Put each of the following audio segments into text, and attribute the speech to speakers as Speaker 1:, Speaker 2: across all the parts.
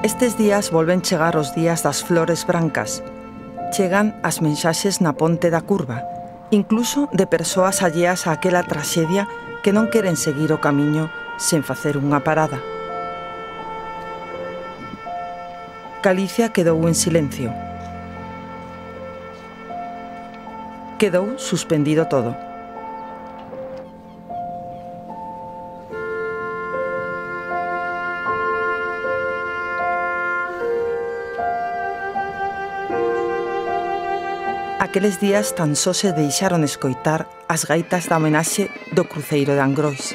Speaker 1: Estes días volven chegar os días das flores brancas. Chegan as mensaxes na ponte da curva, incluso de persoas alleas a aquela traxedia que non queren seguir o camiño sen facer unha parada. Galicia quedou en silencio. Quedou suspendido todo. Aqueles días tan só se deixaron escoitar as gaitas da homenaxe do cruceiro de Angrois.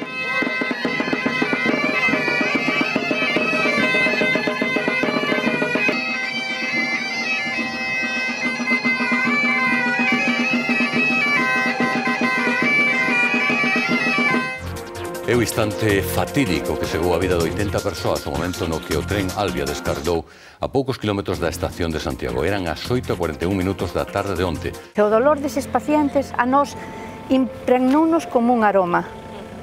Speaker 2: É o instante fatídico que chegou a vida de 80 persoas o momento no que o tren Albia descargou a poucos kilómetros da estación de Santiago. Eran as 8:41 minutos da tarde de onte.
Speaker 3: O dolor deses pacientes a nós impregnounos como un aroma.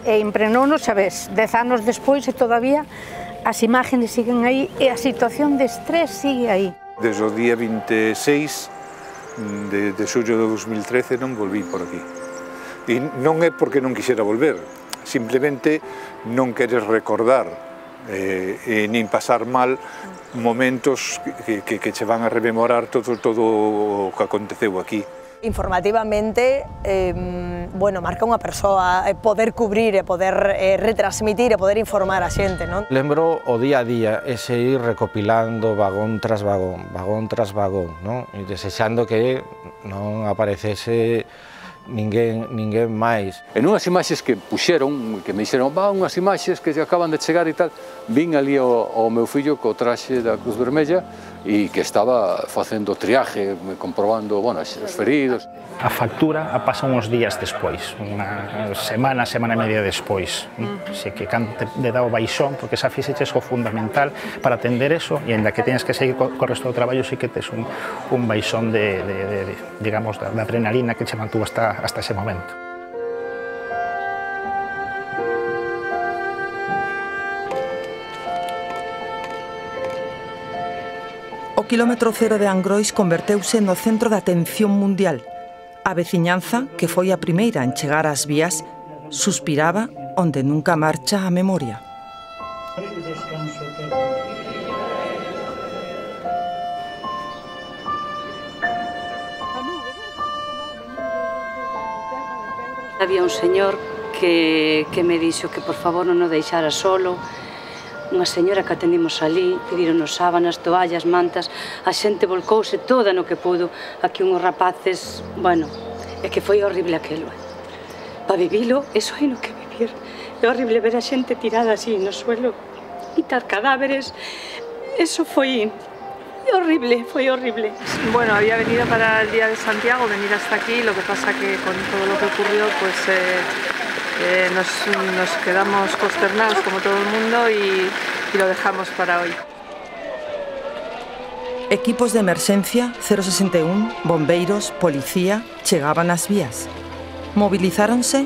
Speaker 3: E impregnounos, sabes, 10 anos despois e todavía as imágenes siguen aí e a situación de estrés sigue aí.
Speaker 4: Desde o día 26 de xullo de 2013 non volví por aquí. E non é porque non quixera volver, simplemente non queres recordar nin pasar mal momentos que che van a rememorar todo o que aconteceu aquí.
Speaker 5: Informativamente, bueno, marca unha persoa poder cubrir e poder retransmitir e poder informar a xente, non?
Speaker 6: Lembro o día a día, ese ir recopilando vagón tras vagón, non? E desexando que non aparecese ninguén máis.
Speaker 2: En unhas imaxes que puxeron, que me dixeron, unhas imaxes que acaban de chegar e tal, vin ali ao meu fillo co traxe da Cruz Vermella e que estaba facendo triaje, comprobando, bueno, os feridos.
Speaker 7: A factura a pasa uns días despois, unha semana e media despois. Así que cando te dá o baixón, porque xa fixeches o fundamental para atender eso, e ainda que teñas que seguir co resto do traballo, sí que tes un baixón digamos, da adrenalina que che mantuvo hasta ese momento.
Speaker 1: O quilómetro cero de Angrois converteuse no centro de atención mundial. A veciñanza, que foi a primeira en chegar ás vías, suspiraba onde nunca marcha a memoria.
Speaker 8: Había un señor que me dixo que por favor non o deixara solo. Unha señora que atendimos ali, pedironos sábanas, toallas, mantas, a xente volcouse toda no que pudo. Aquí unhos rapaces, bueno, é que foi horrible aquelo. Para vivilo, eso hai no que vivir. É horrible ver a xente tirada así no suelo, quitar cadáveres, eso foi horrible, foi horrible.
Speaker 9: Bueno, había venido para el Día de Santiago, venir hasta aquí, lo que pasa que con todo lo que ocurrió, pues nos quedamos consternados como todo el mundo y lo dejamos para hoy.
Speaker 1: Equipos de emerxencia, 061, bombeiros, policía, chegaban ás vías. Movilizáronse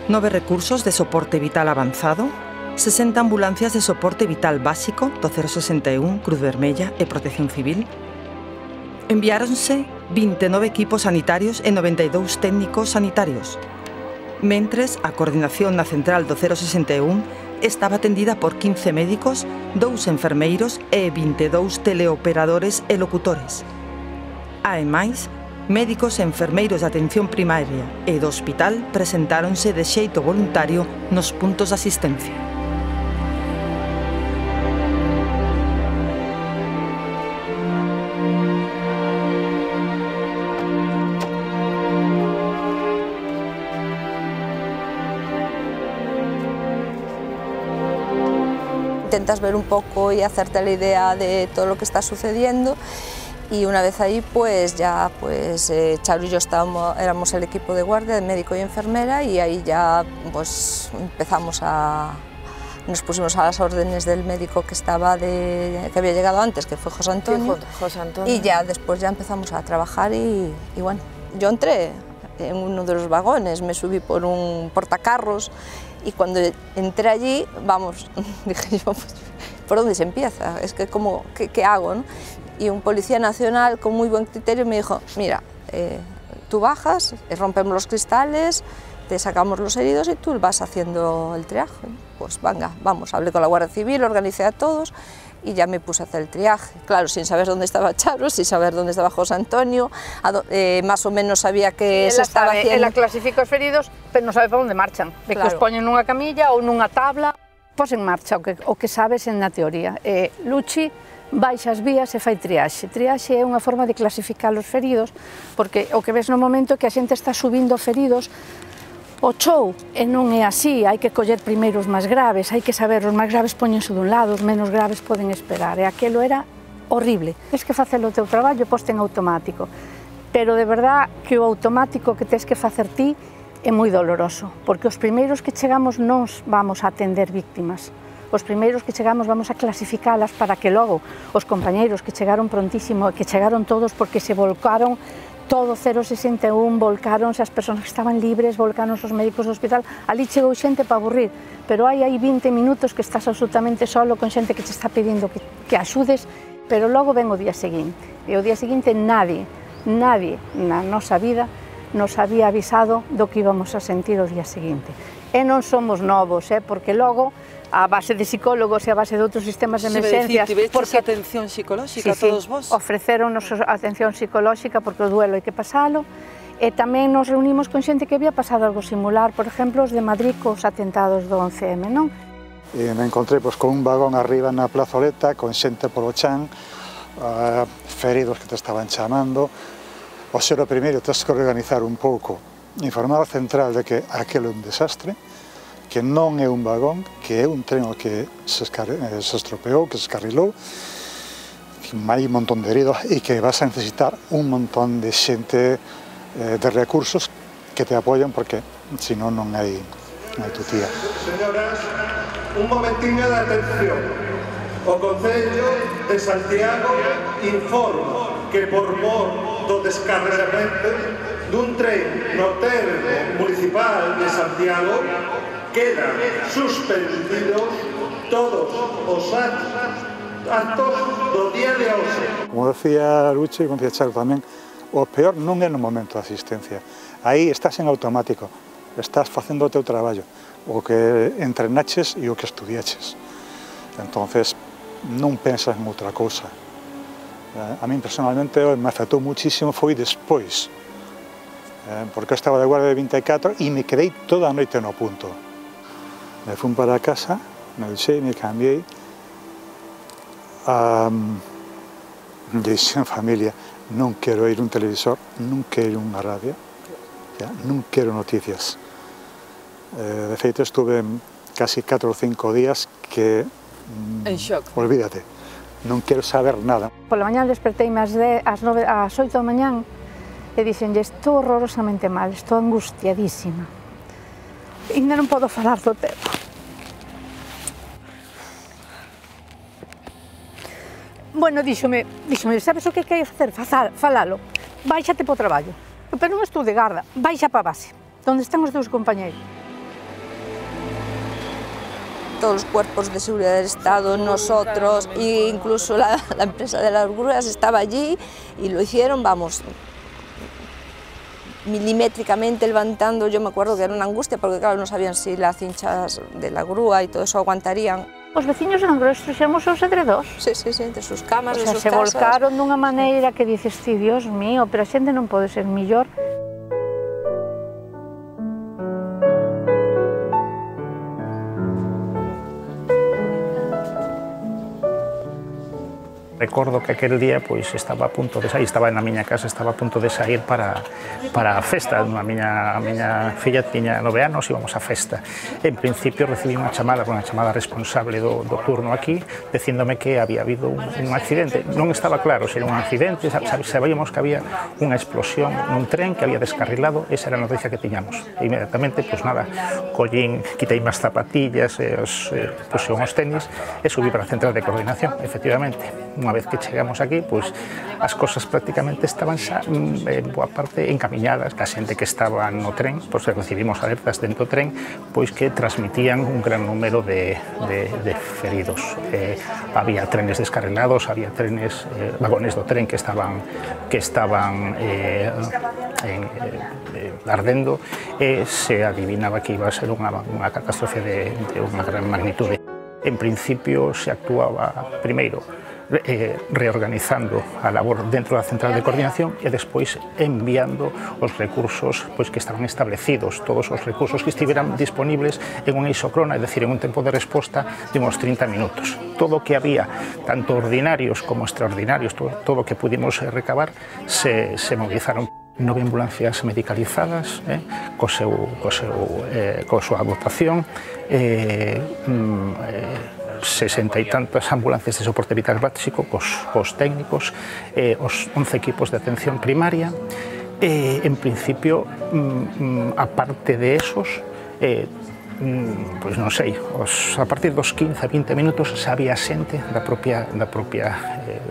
Speaker 1: 9 recursos de soporte vital avanzado, 60 ambulancias de soporte vital básico do 061, Cruz Vermella e Protección Civil. Enviáronse 29 equipos sanitarios e 92 técnicos sanitarios. Mentres, a coordinación na central do 061 estaba atendida por 15 médicos, 2 enfermeiros e 22 teleoperadores e locutores. Ademais, médicos e enfermeiros de atención primaria e do hospital presentáronse de xeito voluntario nos puntos de asistencia.
Speaker 5: Intentas ver un poco y hacerte la idea de todo lo que está sucediendo, y una vez ahí pues ya Charo y yo éramos el equipo de guardia, de médico y enfermera, y ahí ya pues nos pusimos a las órdenes del médico que había llegado antes, que fue José Antonio, y ya después ya empezamos a trabajar y bueno, yo entré en uno de los vagones, me subí por un portacarros. Y cuando entré allí, vamos, dije yo, ¿por dónde se empieza? Es que, ¿cómo, qué hago, no? Y un policía nacional con muy buen criterio me dijo, mira, tú bajas, rompemos los cristales, te sacamos los heridos y tú vas haciendo el triaje. Pues venga, vamos, hablé con la Guardia Civil, organicé a todos y ya me puse a hacer el triaje. Claro, sin saber dónde estaba Charo, sin saber dónde estaba José Antonio, más o menos sabía que se estaba haciendo.
Speaker 3: Ela clasifica os feridos, pero non sabe para onde marchan, de que os poñen nunha camilla ou nunha tabla, pos en marcha o que sabes na teoría. Luchi baixa as vías e fai triaxe. Triaxe é unha forma de clasificar os feridos, porque o que ves no momento é que a xente está subindo feridos o chou, e non é así, hai que coller primeiro os máis graves, hai que saber, os máis graves poñense dun lado, os menos graves poden esperar, e aquelo era horrible. Tens que facer o teu traballo posto en automático, pero de verdad que o automático que tens que facer ti é moi doloroso, porque os primeiros que chegamos non vamos a atender víctimas. Os primeiros que chegamos vamos a clasificalas para que logo os compañeiros que chegaron prontísimo, que chegaron todos porque se volcaron todo 061, volcaronse as persoas que estaban libres, volcaronse os médicos do hospital, ali chegou xente para aburrir, pero hai 20 minutos que estás absolutamente solo con xente que te está pedindo que axudes, pero logo ven o día seguinte, e o día seguinte nadie na nosa vida nos había avisado do que íbamos a sentir o día seguinte. E non somos novos, porque logo a base de psicólogos e a base de outros sistemas de emergencias.
Speaker 1: Tiveches atención psicolóxica todos vos?
Speaker 3: Ofreceronnos atención psicolóxica porque o duelo hai que pasalo, e tamén nos reunimos con xente que había pasado algo similar, por exemplo, os de Madrid cos atentados do 11M, non?
Speaker 10: E me encontrei con un vagón arriba na plazoleta, con xente polo chan, feridos que te estaban chamando. O ser o primeiro, tens que organizar un pouco, informar a central de que aquilo é un desastre, que non é un vagón, que é un tren que se estropeou, que se escarrilou, que hai un montón de heridos e que vas a necesitar un montón de xente de recursos que te apoyan porque senón non hai tutía.
Speaker 11: Señoras, un momentiño de atención. O Concello de Santiago informa que por mor do descarregamento dun tren no termo municipal de Santiago quedan suspendidos todos os actos do día de hoxe.
Speaker 10: Como decía Luchi, como decía Charo tamén, o peor non é no momento de asistencia. Aí estás en automático, estás facendo o teu traballo, o que entrenaches e o que estudiaches. Entonces, non pensas en outra cousa. A mí personalmente me afectou muchísimo foi despois, porque eu estaba de guardia de 24 e me quedei toda a noite no punto. Me fui para casa, me duchei, me cambiei, dixen familia, non quero ir un televisor, non quero unha radio, non quero noticias. De feito, estuve casi 4 ou 5 días que...
Speaker 1: En shock.
Speaker 10: Olvídate, non quero saber nada.
Speaker 3: Pola mañá desperteime ás 8 da mañán e dixenlle, estou horrorosamente mal, estou angustiadísima. Ainda non podo falar do tema. Bueno, díxome, sabes o que hai que facer? Falalo. Báixate para o traballo. Pero non estou de garda, baixa para a base, onde están os teus compañeiros.
Speaker 5: Todos los cuerpos de seguridad del Estado, nosotros, e incluso la empresa de las grúas estaba allí y lo hicieron, vamos, milimétricamente levantando. Yo me acuerdo que era una angustia porque claro, no sabían si las cinchas de la grúa y todo eso aguantarían.
Speaker 3: Os veciños eran grosos, éramos os hedredós.
Speaker 5: Sí, entre sus camas,
Speaker 3: de sus casas. Se volcaron dunha maneira que dices, ti, Dios mío, pero a xente non pode ser millor.
Speaker 7: Recordo que aquel día pois estaba a punto de sair, estaba na miña casa, estaba a punto de sair para a festa. A miña filla tiña 9 anos, íbamos a festa. En principio recibí unha chamada responsable do turno aquí, dicíndome que había habido un accidente. Non estaba claro se era un accidente, sabíamos que había unha explosión nun tren que había descarrilado, esa era a noticia que tiñamos. E inmediatamente, pois nada, collín, quitei as zapatillas, puxen os tenis e subí para a central de coordinación, efectivamente. Unha unha vez que chegamos aquí, pois as cosas prácticamente estaban xa en boa parte encamiñadas, que a xente que estaba no tren, pois recibimos alertas dentro do tren, pois que transmitían un gran número de feridos. Había trenes descarrilados, había trenes, vagones do tren que estaban ardendo, e se adivinaba que iba a ser unha catástrofe de unha gran magnitude. En principio se actuaba primeiro reorganizando a labor dentro da central de coordinación e despois enviando os recursos que estaban establecidos, todos os recursos que estiveran disponibles en un isocrona, é dicir, en un tempo de resposta de uns 30 minutos. Todo o que había, tanto ordinarios como extraordinarios, todo o que pudimos recabar, se movilizaron. 9 ambulancias medicalizadas, coa súa dotación, 60 e tantas ambulancias de soporte vital básico cos técnicos, os 11 equipos de atención primaria. En principio, aparte de esos, pois non sei, a partir dos 15-20 minutos xa había xente do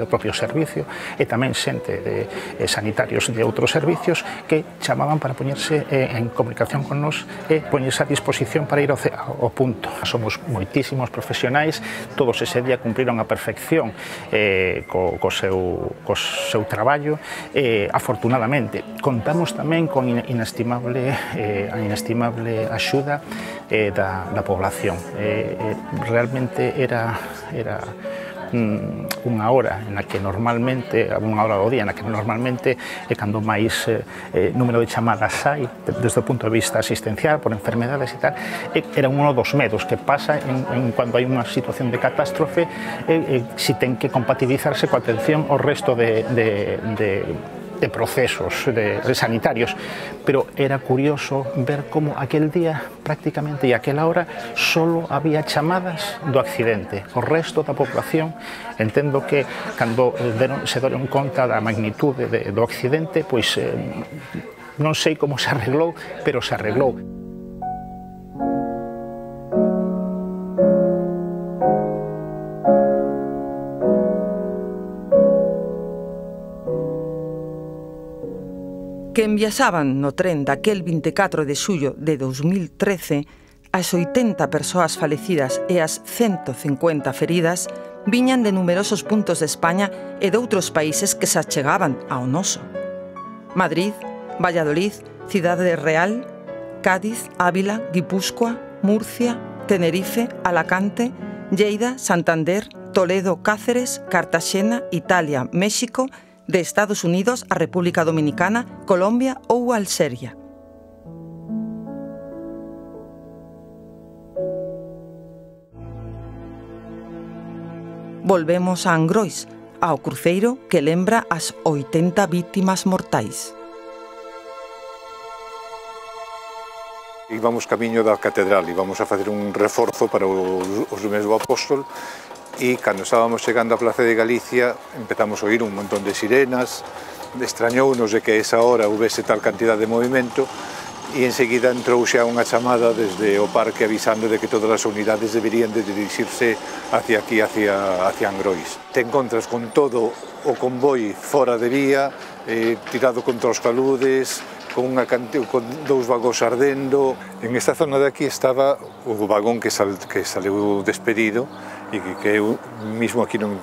Speaker 7: propio servicio e tamén xente de sanitarios de outros servicios que chamaban para poñerse en comunicación con nos e poñerse a disposición para ir ao punto. Somos moitísimos profesionais, todos ese día cumpriron a perfección co seu traballo. Afortunadamente, contamos tamén con a inestimable axuda da población. Realmente era unha hora na que normalmente, unha hora do día na que normalmente é cando máis número de chamadas hai desde o punto de vista asistencial por enfermedades e tal. Era uno dos medos que pasa en cando hai unha situación de catástrofe, si ten que compatibilizarse coa atención ao resto de procesos sanitarios, pero era curioso ver como aquel día prácticamente e aquela hora solo había chamadas do accidente. O resto da población, entendo que cando se deron conta da magnitude do accidente, pois non sei como se arreglou, pero se arreglou.
Speaker 1: Que enviaxaban no tren daquel 24 de xullo de 2013, as 80 persoas falecidas e as 150 feridas viñan de numerosos puntos de España e de outros países que se achegaban ao noso. Madrid, Valladolid, Cidade Real, Cádiz, Ávila, Guipúzcoa, Murcia, Tenerife, Alacante, Lleida, Santander, Toledo, Cáceres, Cartaxena, Italia, México, de Estados Unidos a República Dominicana, Colombia ou Alxeria. Volvemos a Angrois, ao cruceiro que lembra as 80 vítimas mortais.
Speaker 4: Íbamos camiño da catedral, íbamos a facer un reforzo para os lumes do Apóstol, e cando estábamos chegando á Plaza de Galicia empezamos a oír un montón de sirenas, extrañounos de que a esa hora houvese tal cantidad de movimento, e enseguida entrou xa unha chamada desde o parque avisando de que todas as unidades deberían de dirixirse hacia aquí, hacia Angrois. Te encontras con todo o convoi fora de vía, tirado contra os taludes, con dous vagóns ardendo. En esta zona de aquí estaba o vagón que saleu despedido e que é mismo aquí no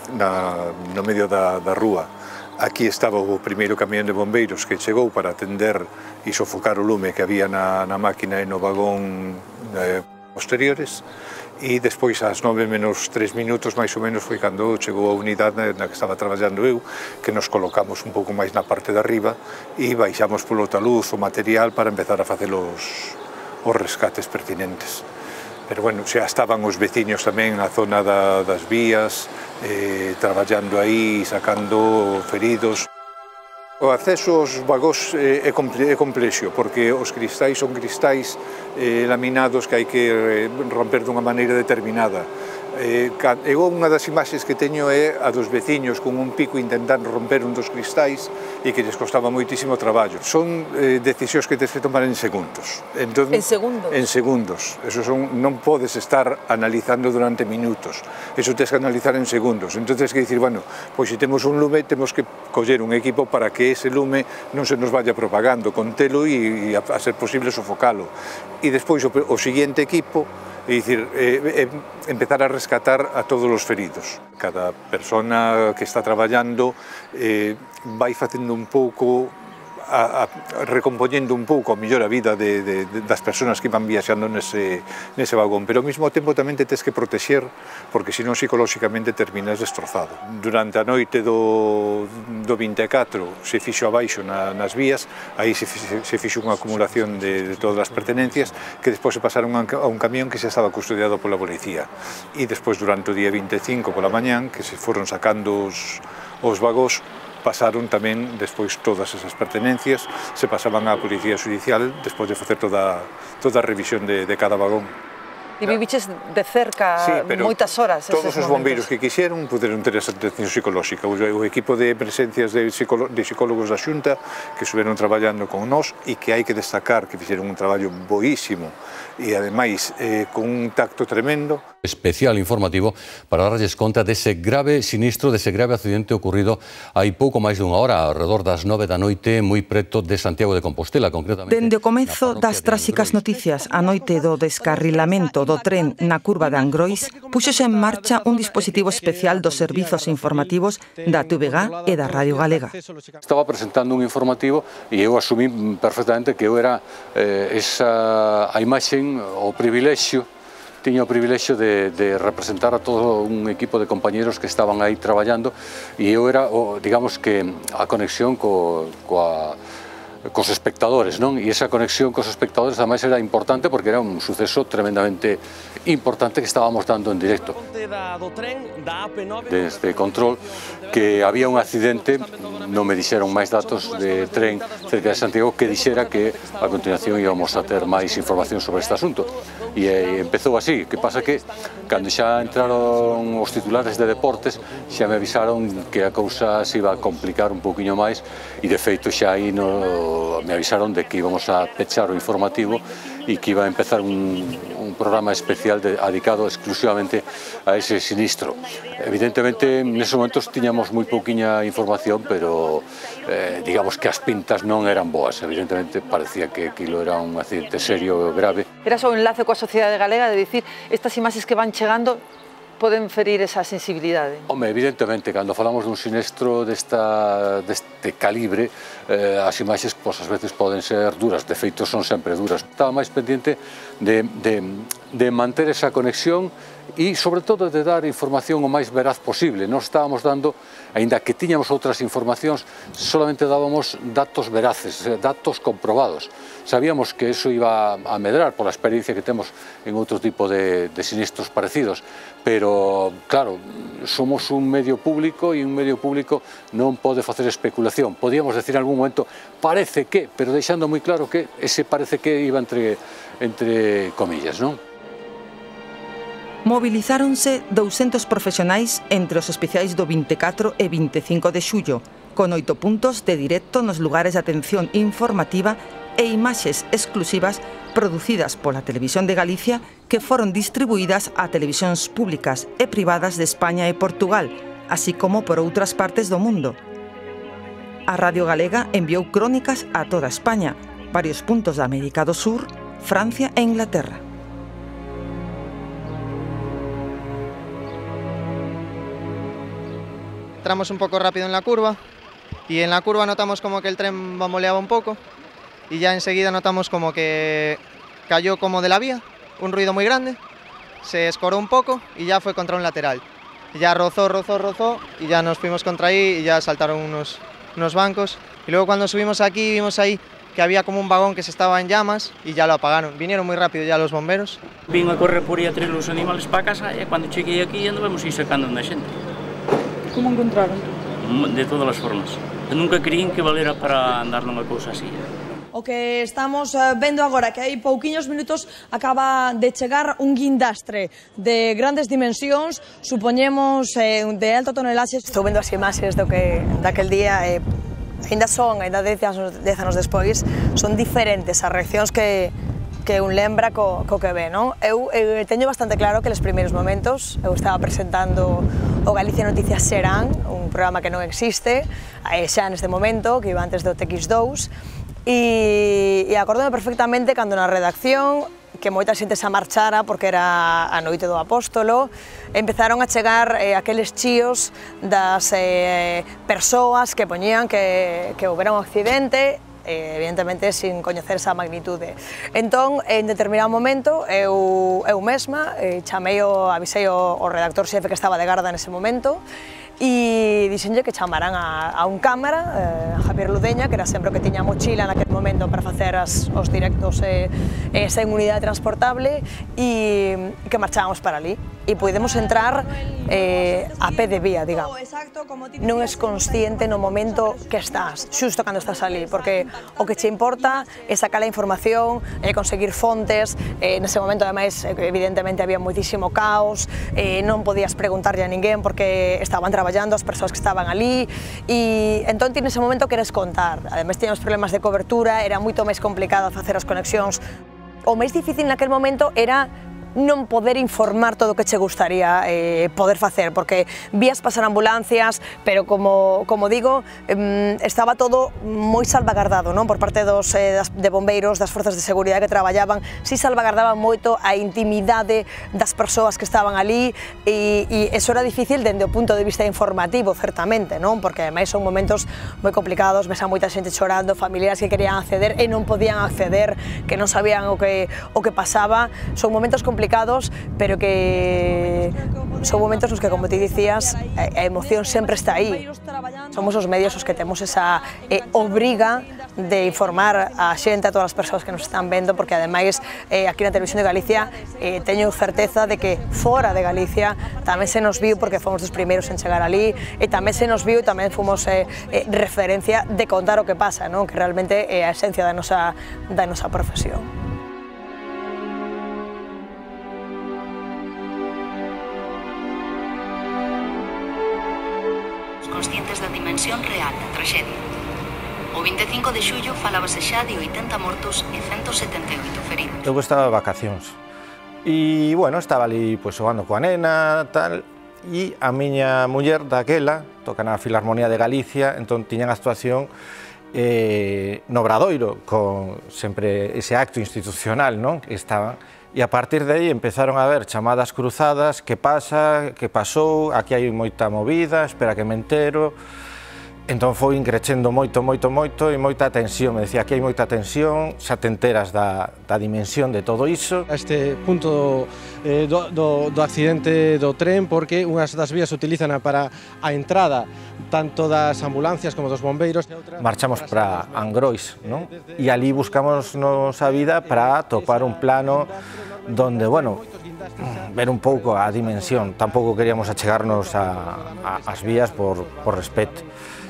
Speaker 4: medio da rúa. Aquí estaba o primeiro camión de bombeiros que chegou para atender e sofocar o lume que había na máquina e no vagón posteriores, e despois ás 9 menos 3 minutos máis ou menos foi cando chegou a unidade na que estaba traballando eu, que nos colocamos un pouco máis na parte de arriba e baixamos polo taluz o material para empezar a facer os rescates pertinentes. Pero bueno, xa estaban os veciños tamén na zona das vías, traballando aí, sacando feridos. O acceso aos vagóns é complexo, porque os cristais son cristais laminados que hai que romper dunha maneira determinada. Eu unha das imaxes que teño é a dos veciños con un pico intentando romper un dos cristais e que lles costaba moitísimo traballo. Son decisións que tens que tomar en segundos. Entón,
Speaker 1: en segundos?
Speaker 4: En segundos. Eso non podes estar analizando durante minutos. Eso tens que analizar en segundos. Entón tens que dicir, bueno, pois se temos un lume, temos que coller un equipo para que ese lume non se nos vaya propagando, contelo e a ser posible sofocalo. E despois o seguinte equipo, é dicir, empezar a rescatar a todos os feridos. Cada persona que está traballando vai facendo un pouco, recompoñendo un pouco a mellor a vida das persoas que van viaxando nese vagón, pero ao mesmo tempo tamén te tens que protexer, porque senón psicolóxicamente terminas destrozado. Durante a noite do 24 se fixo abaixo nas vías, aí se fixo unha acumulación de todas as pertenencias que despois se pasaron a un camión que xa estaba custodiado pola policía, e despois durante o día 25 pola mañán que se foron sacando os vagóns, pasaron tamén despois todas esas pertenencias, se pasaban á Policía Judicial despois de facer toda a revisión de cada vagón.
Speaker 1: E viviches de cerca moitas horas eses
Speaker 4: momentos. Todos os bombeiros que quixeron puderon ter esa atención psicolóxica. O equipo de presencias de psicólogos da Xunta que estuveron traballando con nós e que hai que destacar que fixeron un traballo boísimo e ademais con un tacto tremendo.
Speaker 12: Especial informativo para darlles conta dese grave sinistro, dese grave accidente ocurrido hai pouco máis dunha hora, alrededor das 9 da noite, moi preto de Santiago de Compostela, concretamente.
Speaker 1: Dende o comezo das tráxicas noticias a noite do descarrilamento do tren na curva de Angrois, puxose en marcha un dispositivo especial dos servizos informativos da TVG e da Radio Galega.
Speaker 2: Estaba presentando un informativo e eu asumí perfectamente que eu era a imaxen, o privilexio, tiña o privilexio de representar a todo un equipo de compañeros que estaban aí traballando e eu era, digamos que, a conexión cos espectadores, non? E esa conexión cos espectadores ademais era importante porque era un suceso tremendamente importante que estábamos dando en directo. Desde control que había un accidente, non me dixeron máis datos de tren cerca de Santiago que dixera que a continuación íbamos a ter máis información sobre este asunto. E empezou así, que pasa que cando xa entraron os titulares de deportes xa me avisaron que a cousa se iba a complicar un pouquiño máis e de feito xa aí me avisaron de que íbamos a pechar o informativo e que iba a empezar un programa especial dedicado exclusivamente a ese sinistro. Evidentemente, neses momentos tiñamos moi pouquiña información, pero digamos que as pintas non eran boas. Evidentemente, parecía que aquilo era un accidente serio e grave.
Speaker 1: Era só un enlace coa sociedade galega de dicir estas imaxes que van chegando poden ferir esa sensibilidade?
Speaker 2: Home, evidentemente, cando falamos dun sinistro deste calibre, as imaxes, pois, ás veces poden ser duras, de feito son sempre duras. Estaba máis pendiente de manter esa conexión e, sobre todo, de dar información o máis veraz posible. Nós estábamos dando, aínda que tiñamos outras informacións, solamente dábamos datos veraces, datos comprobados. Sabíamos que eso iba a medrar pola experiencia que temos en outro tipo de sinistros parecidos, pero, claro, somos un medio público e un medio público non pode facer especulación. Podíamos decir en algún momento, parece que, pero deixando moi claro que ese parece que iba entre comillas, non?
Speaker 1: Movilizáronse 200 profesionais entre os especiais do 24 e 25 de xullo, con 8 puntos de directo nos lugares de atención informativa e imaxes exclusivas producidas pola Televisión de Galicia que foron distribuídas a televisións públicas e privadas de España e Portugal, así como por outras partes do mundo. A Radio Galega enviou crónicas a toda España, varios puntos da América do Sur, Francia e Inglaterra.
Speaker 13: Entramos un poco rápido en la curva y en la curva notamos como que el tren bamboleaba un poco y ya enseguida notamos como que cayó como de la vía, un ruido muy grande, se escoró un poco y ya fue contra un lateral. Ya rozó y ya nos fuimos contra ahí y ya saltaron unos bancos. Y luego cuando subimos aquí vimos ahí que había como un vagón que se estaba en llamas y ya lo apagaron. Vinieron muy rápido ya los bomberos.
Speaker 14: Vino a correr por aí a traer os animales para casa e cando cheguei aquí andamos ir sacando a xente.
Speaker 9: Como encontraron?
Speaker 14: De todas as formas. Nunca creín que valera para andar nunha cousa así.
Speaker 15: O que estamos vendo agora, que hai pouquiños minutos acaba de chegar un guindastre de grandes dimensións, supoñemos de alta tonelaxe.
Speaker 16: Estou vendo as imaxes daquel día, ainda 10 anos despois, son diferentes as reaccións que un lembra co que ve, non? Eu teño bastante claro que nos primeiros momentos eu estaba presentando o Galicia Noticias Serán, un programa que non existe, xa neste momento, que iba antes do TX2, e acordome perfectamente cando na redacción, que moita xente se marchara porque era a noite do Apóstolo, empezaron a chegar aqueles chíos das persoas que poñían que houbera un accidente, evidentemente sin coñecer esa magnitude. Entón, en determinado momento, eu mesma avisei o redactor xefe que estaba de garda nese momento, e dixenlle que chamaran a un cámara, a Javier Ludeña, que era sempre o que tiña a mochila naquele momento para facer os directos sen unidade transportable, e que marchábamos para ali. E podemos entrar a pé de vía, digamos. Non és consciente no momento que estás, xusto cando estás ali, porque o que che importa é sacar a información, conseguir fontes. Nese momento, ademais, evidentemente había moitísimo caos, non podías preguntarlle a ninguén porque estaban traballando as persoas que estaban ali, e entón ti nese momento queres contar. Ademais, tiñamos problemas de cobertura, era moito máis complicado facer as conexións. O máis difícil naquel momento era non poder informar todo o que che gustaría poder facer, porque vías pasar ambulancias, pero como digo, estaba todo moi salvagardado, non? Por parte de bombeiros, das forzas de seguridade que traballaban, si salvagardaban moito a intimidade das persoas que estaban ali, e eso era difícil dende o punto de vista informativo, certamente, non? Porque ademais son momentos moi complicados, ves a moita xente chorando, familiares que querían acceder e non podían acceder, que non sabían o que pasaba. Son momentos complicados, pero que son momentos nos que, como ti dicías, a emoción sempre está aí. Somos os medios os que temos esa obriga de informar a xente, a todas as persoas que nos están vendo, porque ademais aquí na Televisión de Galicia teño certeza de que fora de Galicia tamén se nos viu, porque fomos dos primeiros en chegar ali, e tamén se nos viu, tamén fomos referencia de contar o que pasa, non? Que realmente é a esencia da nosa profesión.
Speaker 17: Conscientes da dimensión real da traxedia. O 25 de xullo falábase xa de 80 mortos e 178 feridos.
Speaker 6: Eu estaba de vacacións e, bueno, estaba ali xogando coa nena, tal, e a miña muller daquela toca na Filarmonía de Galicia, entón tiñan actuación no Obradoiro, con sempre ese acto institucional, non? Que estaban. E a partir de aí empezaron a haber chamadas cruzadas, que pasa, que pasou, aquí hai moita movida, espera que me entero. Entón foi increcendo moito e moita tensión. Me decía, aquí hai moita tensión, xa te enteras da dimensión de todo iso.
Speaker 18: Este punto do accidente do tren, porque unhas das vías utilizan para a entrada tanto das ambulancias como dos bombeiros.
Speaker 6: Marchamos para Angrois, non? E ali buscamos nosa vida para topar un plano donde, bueno, ver un pouco a dimensión. Tampouco queríamos achegarnos ás vías por respeto.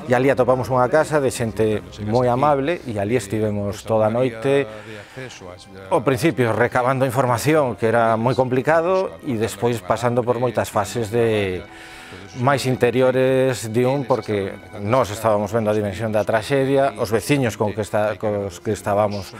Speaker 6: E ali atopamos unha casa de xente moi amable e ali estivemos toda a noite, ao principio recabando información, que era moi complicado, e despois pasando por moitas fases máis interiores de porque nós estábamos vendo a dimensión da traxedia, os veciños cos que estábamos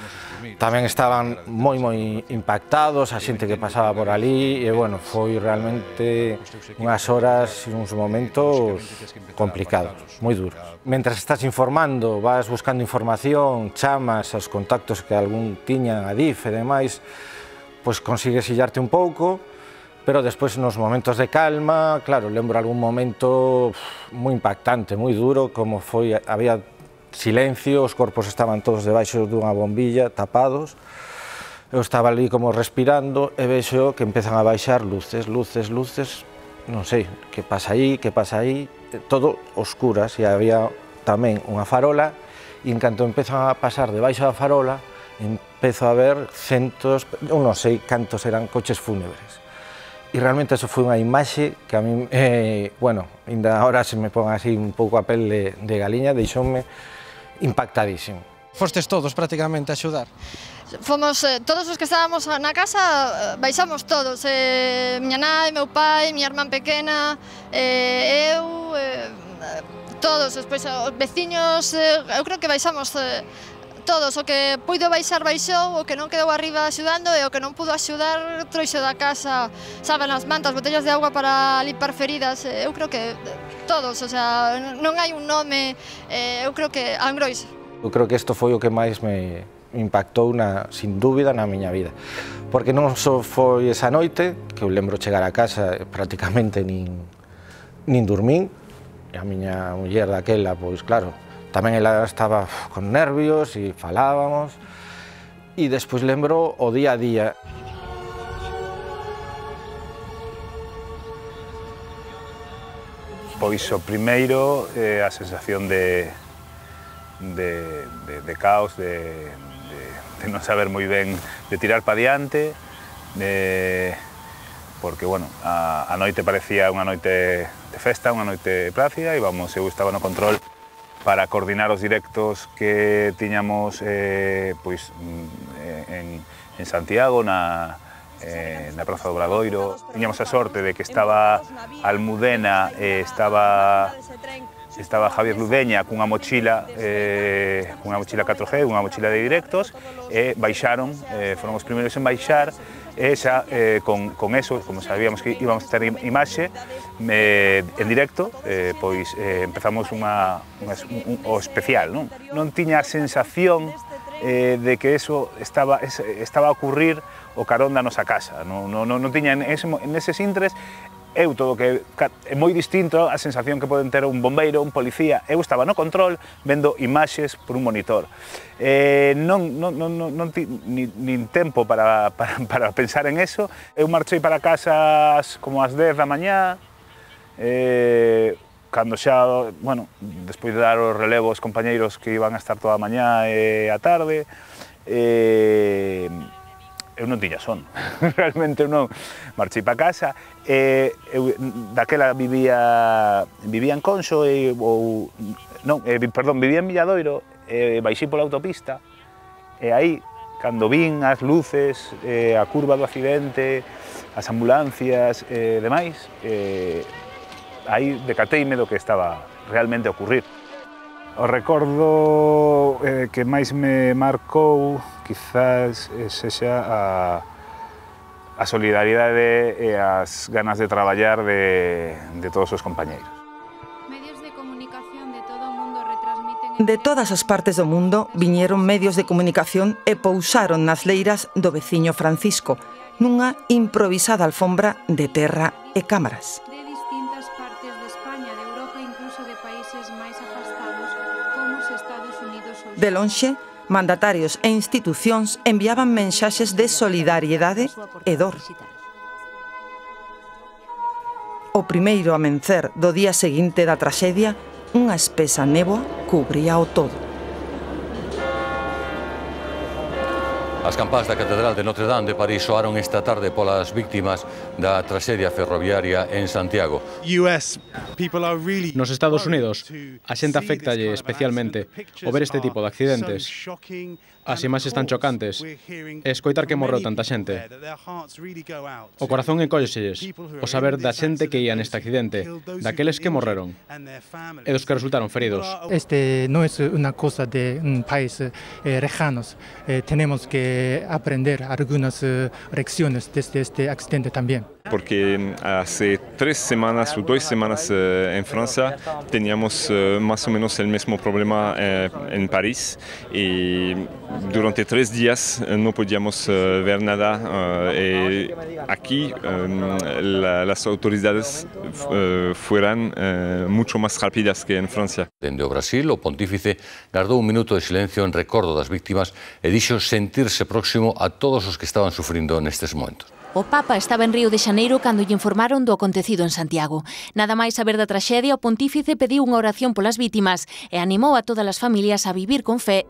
Speaker 6: tamén estaban moi impactados, a xente que pasaba por ali, e, bueno, foi realmente unhas horas e uns momentos complicados, moi duros. Mentras estás informando, vas buscando información, chamas aos contactos que algún tiña a DIF e demais, pois consigues illarte un pouco, pero despois nos momentos de calma, claro, lembro algún momento moi impactante, moi duro, como foi, había silencio, os corpos estaban todos debaixo dunha bombilla, tapados, eu estaba ali como respirando e vexo que empezan a baixar luces, non sei, que pasa aí, todo oscuras, e había tamén unha farola, e en canto empezan a pasar debaixo da farola, empezo a ver centos, non sei cantos eran coches fúnebres. E realmente eso foi unha imaxe que a mí, bueno, ainda agora se me pon así un pouco a pel de galiña, deixoume impactadísimo.
Speaker 18: Fostes todos prácticamente a axudar?
Speaker 19: Fomos todos os que estábamos na casa, baixamos todos, miña nai, meu pai, miña irmán pequena, eu, todos, despois os veciños, eu creo que baixamos todos, o que puido baixar baixou, o que non quedou arriba axudando e o que non pudo axudar trouxo da casa, saben, as mantas, botellas de agua para limpar feridas, eu creo que todos, o sea, non hai un nome, eu creo que Angrois.
Speaker 6: Eu creo que isto foi o que máis me impactou, sin dúbida, na miña vida. Porque non só foi esa noite, que eu lembro chegar a casa e prácticamente nin dormín, e a miña muller daquela, pois claro, tamén ela estaba con nervios e falábamos, e despois lembro o día a día.
Speaker 4: Pois o primeiro é a sensación de caos, de non saber moi ben, de tirar pa diante, porque, bueno, a noite parecía unha noite de festa, unha noite plácida, e vamos, eu estaba no control para coordinar os directos que tiñamos pois, en Santiago, na Praza do Obradoiro. Tiñamos a sorte de que estaba Almudena, estaba Javier Ludeña cunha mochila 4G, unha mochila de directos, e baixaron, foron os primeiros en baixar, e xa con eso, como sabíamos que íbamos a ter imaxe en directo, pois empezamos o especial, non? Non tiña a sensación de que eso estaba a ocurrir o carón da nosa casa, non tiña neses intres. Eu todo que é moi distinto a sensación que poden ter un bombeiro, un policía. Eu estaba no control vendo imaxes por un monitor. Non nin tempo para pensar en eso. Eu marchei para casa como ás 10 da mañá, cando xa, bueno, despois de dar o relevo aos compañeiros que iban a estar toda a mañá e a tarde, eu non tiña son, realmente eu non. Marchei para casa, eu daquela vivía en Conxo, vivía en Villadoiro, baixei pola autopista, e aí, cando vin as luces, a curva do accidente, as ambulancias e demais, aí decateime do que estaba realmente a ocurrir. O recordo que máis me marcou quizás sexa a solidaridade e as ganas de traballar de todos os compañeiros.
Speaker 1: De todas as partes do mundo viñeron medios de comunicación e pousaron nas leiras do veciño Francisco, nunha improvisada alfombra de terra e cámaras. De lonxe, mandatarios e institucións enviaban mensaxes de solidariedade e dor. O primeiro amencer do día seguinte da traxedia, unha espesa néboa cubría o todo.
Speaker 12: As campás da Catedral de Notre Dame de París soaron esta tarde polas víctimas da traxedia ferroviaria en Santiago.
Speaker 20: Nos Estados Unidos, a xente afectalle especialmente o ver este tipo de accidentes. As imaxes tan chocantes e escoitar que morreu tanta xente. O corazón encólleselles o saber da xente que ia neste accidente, daqueles que morreron e dos que resultaron feridos.
Speaker 21: Este non é unha cosa de un país lejanos. Tenemos que aprender algunas lecciones desde este accidente también.
Speaker 22: Porque hace 3 semanas o 2 semanas en Francia teníamos más o menos el mismo problema en París y durante 3 días no podíamos ver nada. Aquí las autoridades fueran mucho más rápidas que en Francia.
Speaker 12: Dende o Brasil, o pontífice gardou un minuto de silencio en recordo das víctimas e dixo sentirse próximo a todos os que estaban sufrindo nestes momentos.
Speaker 23: O Papa estaba en Río de Xaneiro cando lle informaron do acontecido en Santiago. Nada máis saber da traxedia, o pontífice pediu unha oración polas vítimas e animou a todas as familias a vivir con fe